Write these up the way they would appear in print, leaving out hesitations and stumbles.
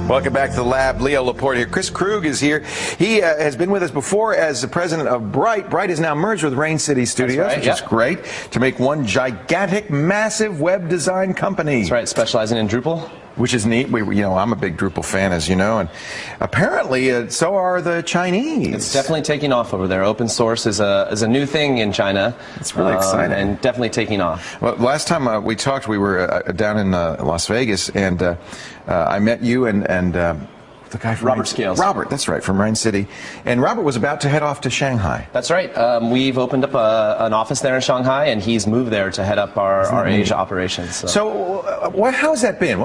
Welcome back to the lab. Leo Laporte here. Kris Krug is here. He has been with us before as the president of Bright. Bright is now merged with Raincity Studios, which is great, to make one gigantic, massive web design company. That's right, specializing in Drupal. Which is neat. I'm a big Drupal fan, as you know, and apparently so are the Chinese. It's definitely taking off over there. Open source is a new thing in China. It's really exciting. And definitely taking off. Well, last time we talked, we were down in Las Vegas, and I met you and the guy from Robert Scales. Robert, that's right, from Raincity. And Robert was about to head off to Shanghai. That's right. We've opened up an office there in Shanghai, and he's moved there to head up our Asia operations. So how has that been?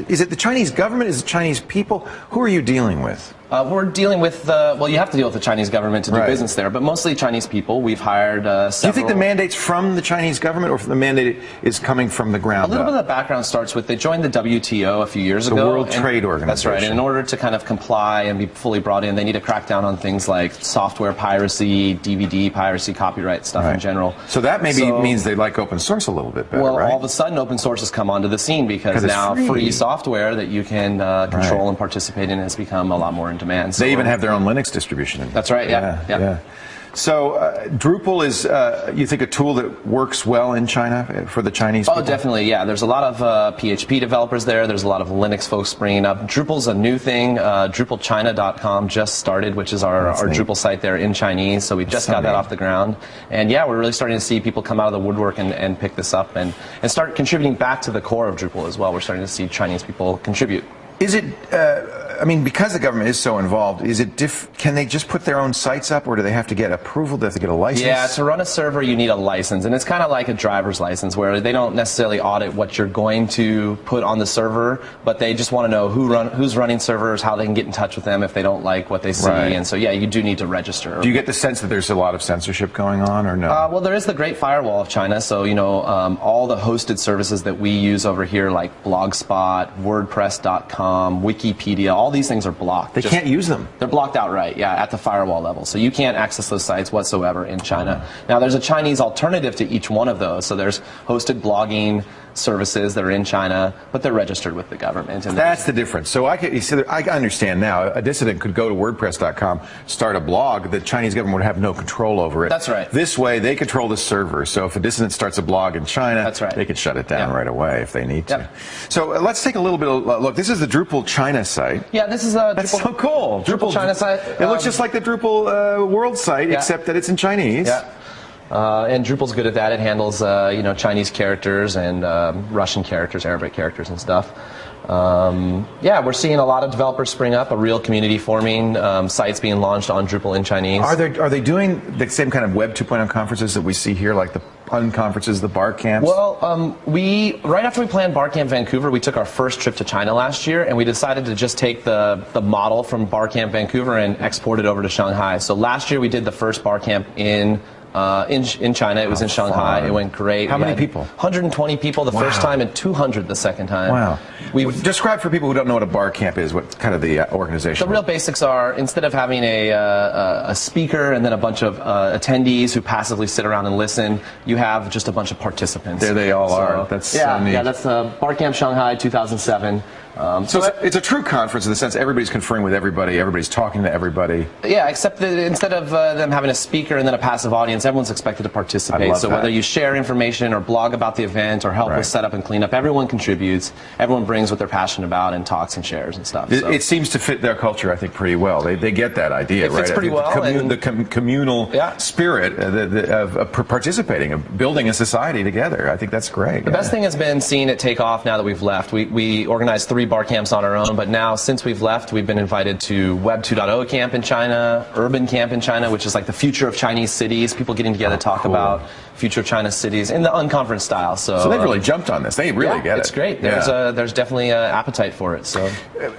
Is it the Chinese government? Is it Chinese people? Who are you dealing with? We're dealing with, well, you have to deal with the Chinese government to do business there, but mostly Chinese people. We've hired several. Do you think the mandate's from the Chinese government, or the mandate is coming from the ground up? A little bit of the background starts with, they joined the WTO a few years ago. The World Trade Organization. That's right, and in order to kind of comply and be fully brought in, they need to crack down on things like software piracy, DVD piracy, copyright stuff in general. So that maybe means they like open source a little bit better, well, all of a sudden open source has come onto the scene because now free software that you can control and participate in has become a lot more in demand. So they even have their own Linux distribution. That's right, yeah. So Drupal is, you think, a tool that works well in China for the Chinese people? Oh, definitely, yeah. There's a lot of PHP developers there. There's a lot of Linux folks springing up. Drupal's a new thing. DrupalChina.com just started, which is our Drupal site there in Chinese. So we just got that off the ground. And yeah, we're really starting to see people come out of the woodwork and pick this up and start contributing back to the core of Drupal as well. We're starting to see Chinese people contribute. Is it, I mean, because the government is so involved, is it can they just put their own sites up, or do they have to get approval? Do they have to get a license? Yeah, to run a server, you need a license, and it's kind of like a driver's license, where they don't necessarily audit what you're going to put on the server, but they just want to know who's running servers, how they can get in touch with them if they don't like what they see, and so yeah, you do need to register. Do you get the sense that there's a lot of censorship going on, or no? Well, there is the Great Firewall of China, so all the hosted services that we use over here, like Blogspot, WordPress.com, Wikipedia, all these things are blocked. They can't use them. They're blocked outright, yeah, at the firewall level. So you can't access those sites whatsoever in China. Now, there's a Chinese alternative to each one of those. So there's hosted blogging services that are in China, but they're registered with the government. And that's the difference. So I understand now. A dissident could go to WordPress.com, start a blog. The Chinese government would have no control over it. That's right. This way, they control the server. So if a dissident starts a blog in China, they could shut it down right away if they need to. So let's take a little bit of a look. This is the Drupal China site. Yeah, this is a That's so cool. Drupal China site. It looks just like the Drupal world site, except that it's in Chinese. Yeah. And Drupal's good at that. It handles Chinese characters and Russian characters, Arabic characters and stuff. Yeah, we're seeing a lot of developers spring up, a real community forming, sites being launched on Drupal in Chinese. Are they doing the same kind of Web 2.0 conferences that we see here, like the PUN conferences, the bar camps? Well, right after we planned Barcamp Vancouver, we took our first trip to China last year, and we decided to just take the model from Barcamp Vancouver and export it over to Shanghai. So last year we did the first Barcamp in China. It was in Shanghai. It went great. How many people? 120 people the first time and 200 the second time. Wow. Describe for people who don't know what a bar camp is, what kind of the organization. The real basics are, instead of having a speaker and then a bunch of attendees who passively sit around and listen, you have just a bunch of participants. There they all are. That's so neat. Yeah, that's Barcamp Shanghai 2007. So it's a true conference in the sense everybody's conferring with everybody, everybody's talking to everybody. Yeah, except that instead of them having a speaker and then a passive audience, everyone's expected to participate. So whether you share information or blog about the event or help with setup and cleanup, everyone contributes. Everyone brings what they're passionate about and talks and shares and stuff. It seems to fit their culture, I think, pretty well. They get that idea, right? It fits pretty well. The communal spirit of participating, of building a society together. I think that's great. The best thing has been seeing it take off now that we've left. We organized 3 bar camps on our own, but now since we've left, we've been invited to Web 2.0 camp in China, Urban Camp in China, which is like the future of Chinese cities, people getting together to talk about future of China cities in the unconference style. So they've really jumped on this. They really get it. It's great. There's definitely an appetite for it. So,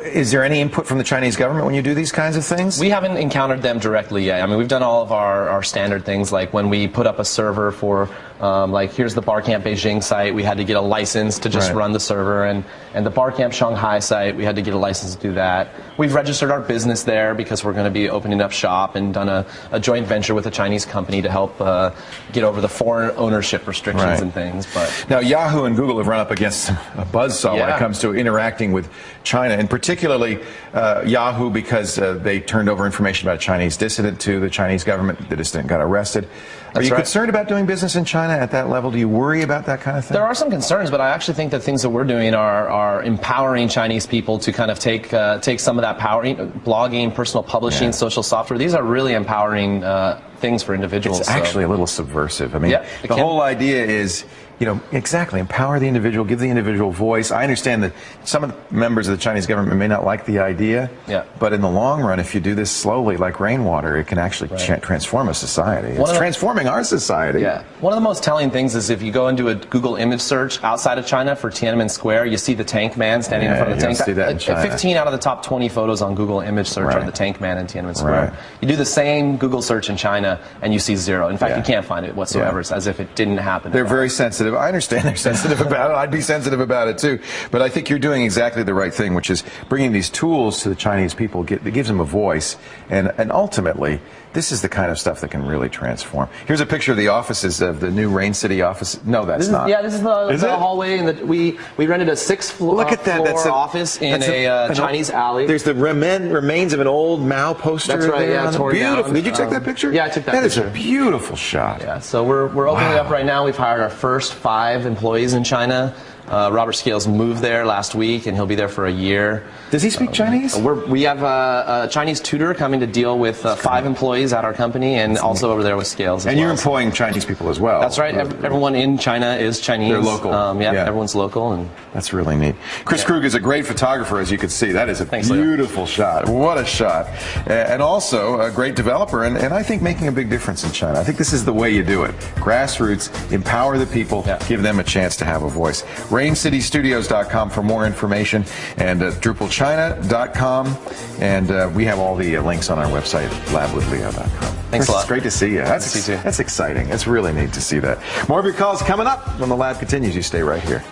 is there any input from the Chinese government when you do these kinds of things? We haven't encountered them directly yet. I mean, we've done all of our standard things, like when we put up a server for Like here's the Barcamp Beijing site, we had to get a license to just run the server, and the Barcamp Shanghai site, we had to get a license to do that. We've registered our business there because we're going to be opening up shop, and done a joint venture with a Chinese company to help get over the foreign ownership restrictions and things. But now Yahoo and Google have run up against a buzzsaw when it comes to interacting with China, and particularly Yahoo, because they turned over information about a Chinese dissident to the Chinese government. The dissident got arrested. Are you concerned about doing business in China at that level? Do you worry about that kind of thing? There are some concerns, but I actually think that things that we're doing are empowering Chinese people to kind of take some of that power, blogging, personal publishing, social software. These are really empowering things for individuals. It's actually a little subversive. I mean, the whole idea is, exactly, empower the individual, give the individual voice. I understand that some of the members of the Chinese government may not like the idea, but in the long run, if you do this slowly, like rainwater, it can actually transform a society. It's transforming our society. One of the most telling things is if you go into a Google image search outside of China for Tiananmen Square, you see the tank man standing in front of the tank. See that in China. 15 out of the top 20 photos on Google image search are the tank man in Tiananmen Square. You do the same Google search in China, and you see zero. In fact, you can't find it whatsoever. It's as if it didn't happen. They're very sensitive. I understand they're sensitive about it. I'd be sensitive about it too. But I think you're doing exactly the right thing, which is bringing these tools to the Chinese people. It gives them a voice, and ultimately, this is the kind of stuff that can really transform. Here's a picture of the offices of the new Raincity office. No, that's not. Yeah, this is the hallway, and we rented a 6th floor. Look at that. That's office in a Chinese alley. There's the remains of an old Mao poster. That's right. Yeah, torn beautiful. Down. Did you take that picture? Yeah, I took that picture. That is a beautiful shot. Yeah. So we're opening it up right now. We've hired our first 5 employees in China. Robert Scales moved there last week, and he'll be there for a year. Does he speak Chinese? We have a Chinese tutor coming to deal with 5 employees at our company, and also over there with Scales. And you're employing Chinese people as well. That's right. Everyone in China is Chinese. They're local. Everyone's local. And that's really neat. Kris Krug is a great photographer, as you can see. That is a beautiful shot. What a shot. And also a great developer, and I think making a big difference in China. I think this is the way you do it. Grassroots, empower the people, give them a chance to have a voice. Raincitystudios.com for more information, and DrupalChina.com, and we have all the links on our website, labwithleo.com. Thanks a lot. It's great to see you. That's exciting. It's really neat to see that. More of your calls coming up when the lab continues. You stay right here.